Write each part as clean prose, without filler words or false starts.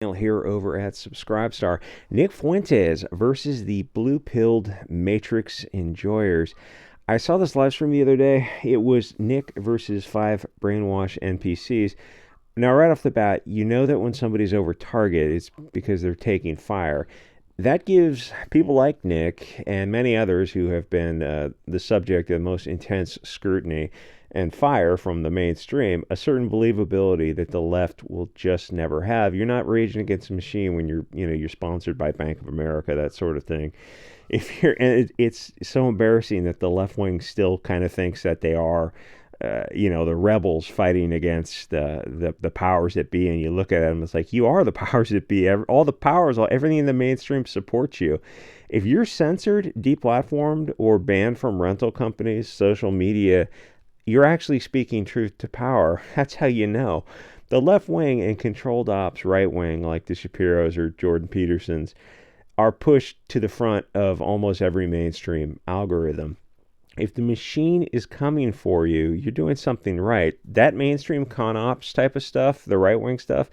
Here over at Subscribestar. Nick Fuentes versus the blue-pilled Matrix enjoyers. I saw this live stream the other day. It was Nick versus 5 brainwash NPCs. Now, right off the bat, you know that when somebody's over target, it's because they're taking fire. That gives people like Nick and many others who have been the subject of most intense scrutiny and fire from the mainstream a certain believability that the left will just never have. You're not raging against a machine when you're sponsored by Bank of America, that sort of thing. If you're, and it's so embarrassing that the left wing still kind of thinks that they are the rebels fighting against the powers that be, and you look at them, it's like, you are the powers that be. All the powers, everything in the mainstream supports you. If you're censored, deplatformed, or banned from rental companies, social media, you're actually speaking truth to power. That's how you know. The left wing and controlled ops right wing, like the Shapiros or Jordan Petersons, are pushed to the front of almost every mainstream algorithm. If the machine is coming for you, you're doing something right. That mainstream con ops type of stuff, the right wing stuff,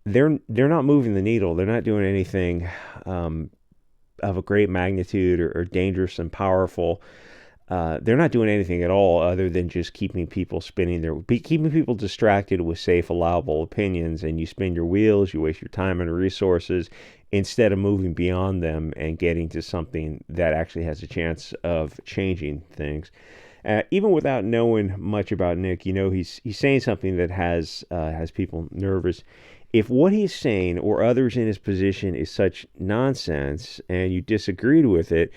they're not moving the needle. They're not doing anything of a great magnitude or dangerous and powerful. They're not doing anything at all other than just keeping people keeping people distracted with safe, allowable opinions. And you spin your wheels, you waste your time and resources instead of moving beyond them and getting to something that actually has a chance of changing things. Even without knowing much about Nick, he's saying something that has people nervous. If what he's saying or others in his position is such nonsense and you disagreed with it,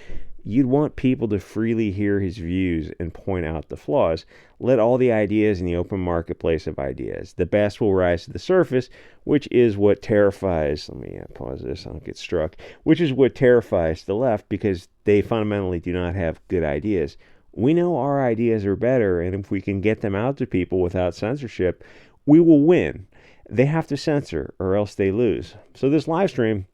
you'd want people to freely hear his views and point out the flaws. Let all the ideas in the open marketplace of ideas. The best will rise to the surface, which is what terrifies, let me pause this, I don't get struck, which is what terrifies the left because they fundamentally do not have good ideas. We know our ideas are better, and if we can get them out to people without censorship, we will win. They have to censor or else they lose. So this live stream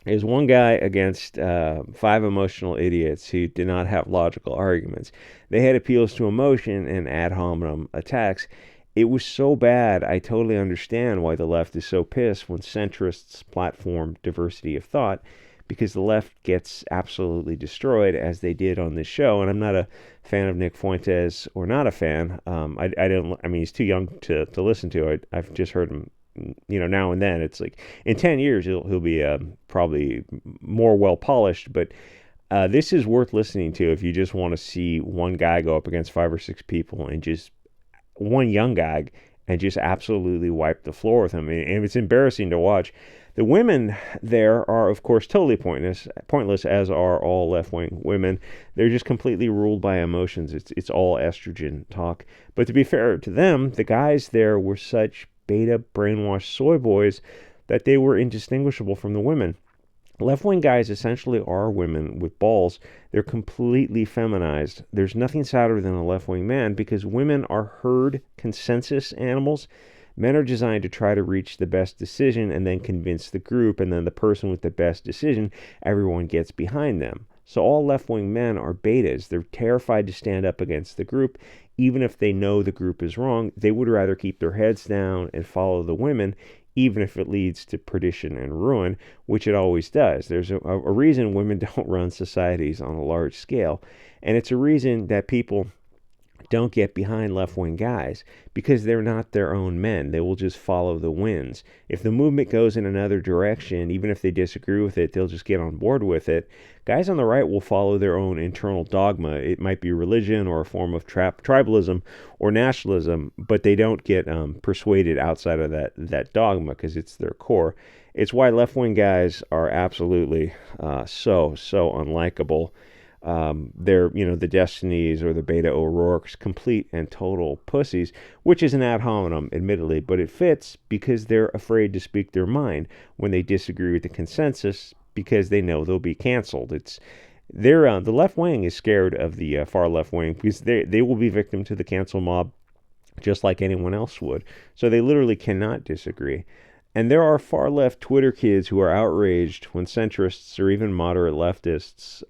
is one guy against 5 emotional idiots who did not have logical arguments. They had appeals to emotion and ad hominem attacks. It was so bad, I totally understand why the left is so pissed when centrists platform diversity of thought, because the left gets absolutely destroyed, as they did on this show. And I'm not a fan of Nick Fuentes, or not a fan. He's too young to listen to. I've just heard him now and then. It's like in 10 years he'll be probably more well polished, but this is worth listening to if you just want to see one guy go up against 5 or 6 people and just one young guy and just absolutely wipe the floor with him. And it's embarrassing to watch. The women there are, of course, totally pointless, as are all left-wing women. They're just completely ruled by emotions. It's all estrogen talk. But to be fair to them, the guys there were such beta brainwashed soy boys that they were indistinguishable from the women. Left-wing guys essentially are women with balls. They're completely feminized. There's nothing sadder than a left-wing man because women are herd consensus animals. Men are designed to try to reach the best decision and then convince the group, and then the person with the best decision, everyone gets behind them. So all left-wing men are betas. They're terrified to stand up against the group. Even if they know the group is wrong, they would rather keep their heads down and follow the women, even if it leads to perdition and ruin, which it always does. There's a reason women don't run societies on a large scale, and it's a reason that people don't get behind left-wing guys, because they're not their own men. They will just follow the winds. If the movement goes in another direction, even if they disagree with it, they'll just get on board with it. Guys on the right will follow their own internal dogma. It might be religion or a form of tribalism or nationalism, but they don't get persuaded outside of that dogma because it's their core. It's why left-wing guys are absolutely so unlikable. They're, the Destinies or the Beta O'Rourke's, complete and total pussies, which is an ad hominem, admittedly, but it fits because they're afraid to speak their mind when they disagree with the consensus because they know they'll be canceled. The left wing is scared of the far left wing because they will be victim to the cancel mob just like anyone else would. So they literally cannot disagree. And there are far-left Twitter kids who are outraged when centrists or even moderate leftists,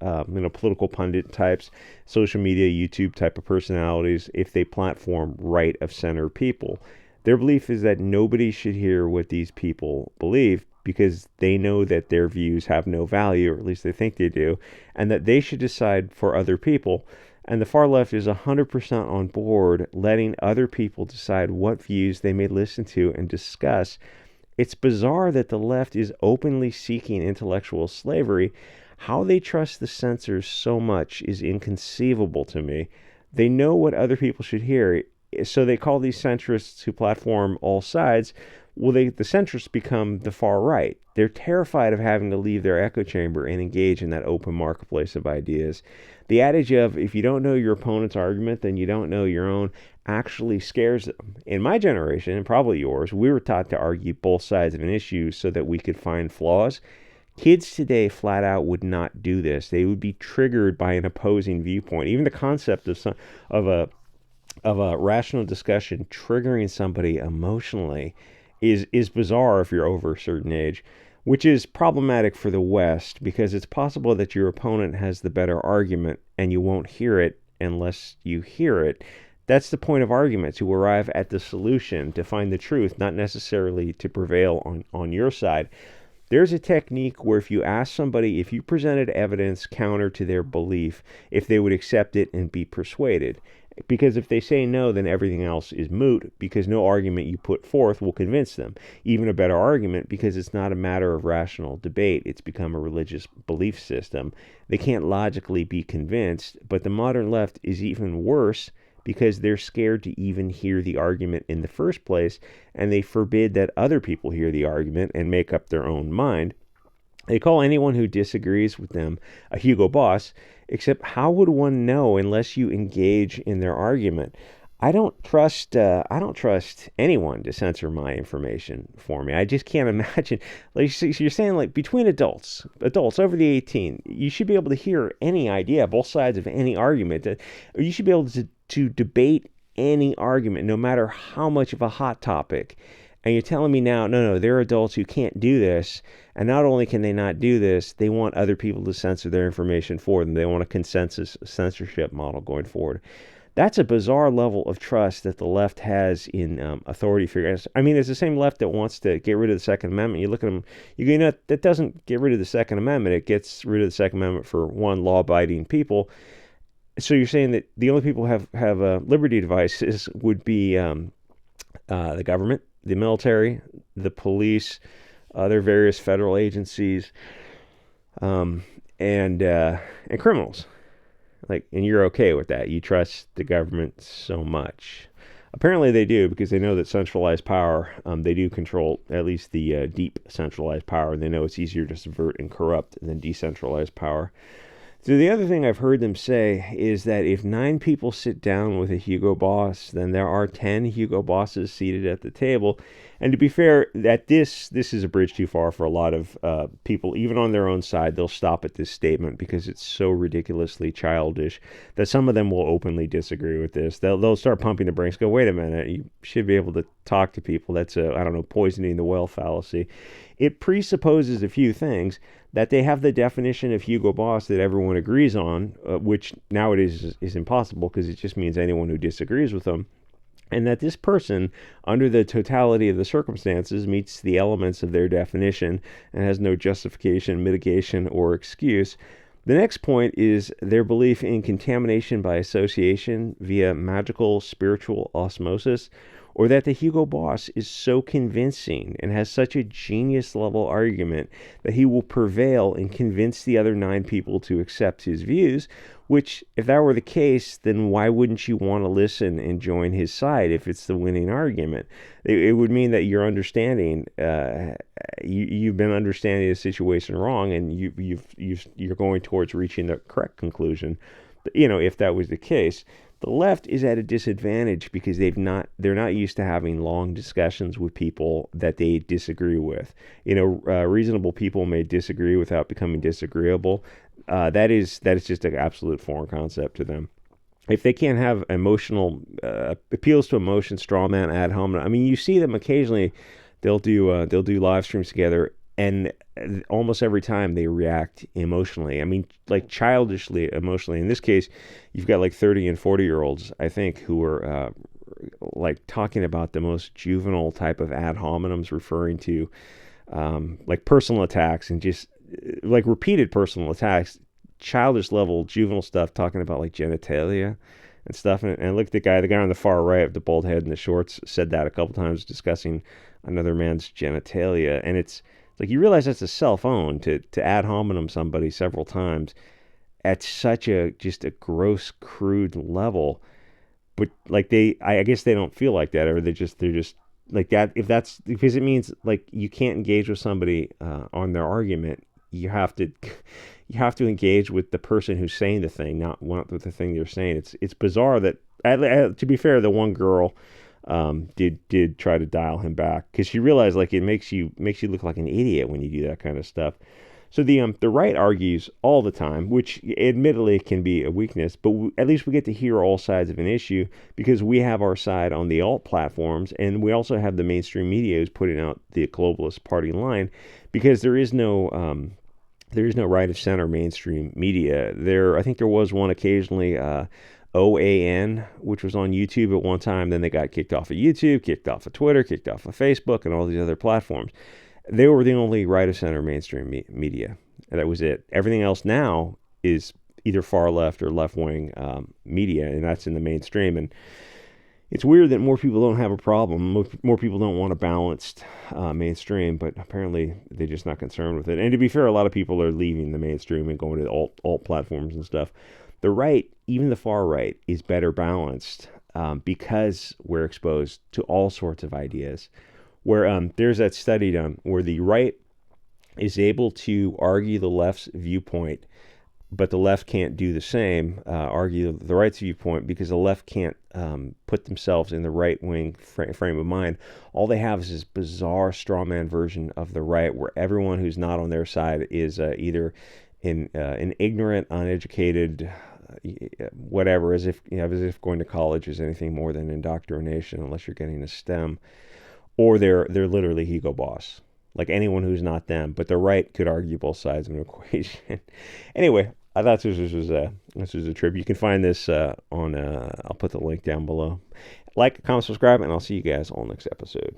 political pundit types, social media, YouTube type of personalities, if they platform right-of-center people. Their belief is that nobody should hear what these people believe because they know that their views have no value, or at least they think they do, and that they should decide for other people. And the far left is 100% on board letting other people decide what views they may listen to and discuss. It's bizarre that the left is openly seeking intellectual slavery. How they trust the censors so much is inconceivable to me. They know what other people should hear, so they call these centrists who platform all sides, well, the centrists become the far right. They're terrified of having to leave their echo chamber and engage in that open marketplace of ideas. The adage of, if you don't know your opponent's argument, then you don't know your own, actually scares them. In my generation, and probably yours, we were taught to argue both sides of an issue so that we could find flaws. Kids today flat out would not do this. They would be triggered by an opposing viewpoint. Even the concept of a rational discussion triggering somebody emotionally is bizarre if you're over a certain age, which is problematic for the West, because it's possible that your opponent has the better argument and you won't hear it unless you hear it. That's the point of argument, to arrive at the solution, to find the truth, not necessarily to prevail on your side. There's a technique where if you ask somebody, if you presented evidence counter to their belief, if they would accept it and be persuaded. Because if they say no, then everything else is moot, because no argument you put forth will convince them. Even a better argument, because it's not a matter of rational debate. It's become a religious belief system. They can't logically be convinced, but the modern left is even worse, because they're scared to even hear the argument in the first place, and they forbid that other people hear the argument and make up their own mind. They call anyone who disagrees with them a Hugo Boss, except how would one know unless you engage in their argument? I don't trust anyone to censor my information for me. I just can't imagine. Like you're saying, like between adults over the 18, you should be able to hear any idea, both sides of any argument. Or you should be able to debate any argument, no matter how much of a hot topic. And you're telling me now, no, there are adults who can't do this. And not only can they not do this, they want other people to censor their information for them. They want a consensus censorship model going forward. That's a bizarre level of trust that the left has in authority figures. I mean, it's the same left that wants to get rid of the Second Amendment. You look at them, you know, that doesn't get rid of the Second Amendment. It gets rid of the Second Amendment for one, law-abiding people. So you're saying that the only people who have liberty devices would be the government, the military, the police, other various federal agencies, and criminals. And you're okay with that. You trust the government so much. Apparently they do, because they know that centralized power, they do control at least the deep centralized power. They know it's easier to subvert and corrupt than decentralized power. So the other thing I've heard them say is that if 9 people sit down with a Hugo Boss, then there are 10 Hugo Bosses seated at the table. And to be fair, that this is a bridge too far for a lot of people, even on their own side. They'll stop at this statement because it's so ridiculously childish that some of them will openly disagree with this. They'll start pumping the brakes, go, wait a minute, you should be able to talk to people. That's poisoning the well fallacy. It presupposes a few things: that they have the definition of Hugo Boss that everyone agrees on, which nowadays is impossible, because it just means anyone who disagrees with them. And that this person, under the totality of the circumstances, meets the elements of their definition and has no justification, mitigation, or excuse. The next point is their belief in contamination by association via magical spiritual osmosis, or that the Hugo Boss is so convincing and has such a genius level argument that he will prevail and convince the other 9 people to accept his views, which, if that were the case, then why wouldn't you want to listen and join his side if it's the winning argument? It would mean that you're understanding, you've been understanding the situation wrong, and you're going towards reaching the correct conclusion. If that was the case. The left is at a disadvantage because they're not used to having long discussions with people that they disagree with. Reasonable people may disagree without becoming disagreeable. That is just an absolute foreign concept to them. If they can't have emotional appeals to emotion, straw man, ad hominem. I mean, you see them occasionally. They'll do live streams together, and almost every time they react emotionally. I mean, like childishly emotionally. In this case, you've got like 30 and 40-year-olds, I think, who are like talking about the most juvenile type of ad hominems, referring to like personal attacks and just like repeated personal attacks, childish level juvenile stuff, talking about like genitalia and stuff. And look at the guy on the far right with the bald head and the shorts said that a couple times discussing another man's genitalia. And it's like you realize that's a cell phone to ad hominem somebody several times at such a just a gross, crude level. But like I guess they don't feel like that, or they're just like that. If that's because it means like you can't engage with somebody on their argument. You have to engage with the person who's saying the thing, not with the thing they're saying. It's bizarre that to be fair, the one girl did try to dial him back because she realized like it makes you look like an idiot when you do that kind of stuff. So the right argues all the time, which admittedly can be a weakness, but at least we get to hear all sides of an issue because we have our side on the alt platforms, and we also have the mainstream media who's putting out the globalist party line, because there is no right of center mainstream media. I think there was one occasionally. OAN, which was on YouTube at one time, then they got kicked off of YouTube, kicked off of Twitter, kicked off of Facebook, and all these other platforms. They were the only right of center mainstream media. And that was it. Everything else now is either far left or left wing media, and that's in the mainstream. And it's weird that more people don't have a problem. More people don't want a balanced mainstream, but apparently they're just not concerned with it. And to be fair, a lot of people are leaving the mainstream and going to alt platforms and stuff. The right, even the far right, is better balanced because we're exposed to all sorts of ideas. Where there's that study done where the right is able to argue the left's viewpoint, but the left can't do the same, argue the right's viewpoint, because the left can't put themselves in the right-wing frame of mind. All they have is this bizarre strawman version of the right where everyone who's not on their side is either an ignorant, uneducated, whatever, as if going to college is anything more than indoctrination, unless you're getting a STEM, or they're literally Hugo Boss, like anyone who's not them. But the right could argue both sides of an equation. Anyway, I thought this was a trip. You can find this on. I'll put the link down below. Like, comment, subscribe, and I'll see you guys on the next episode.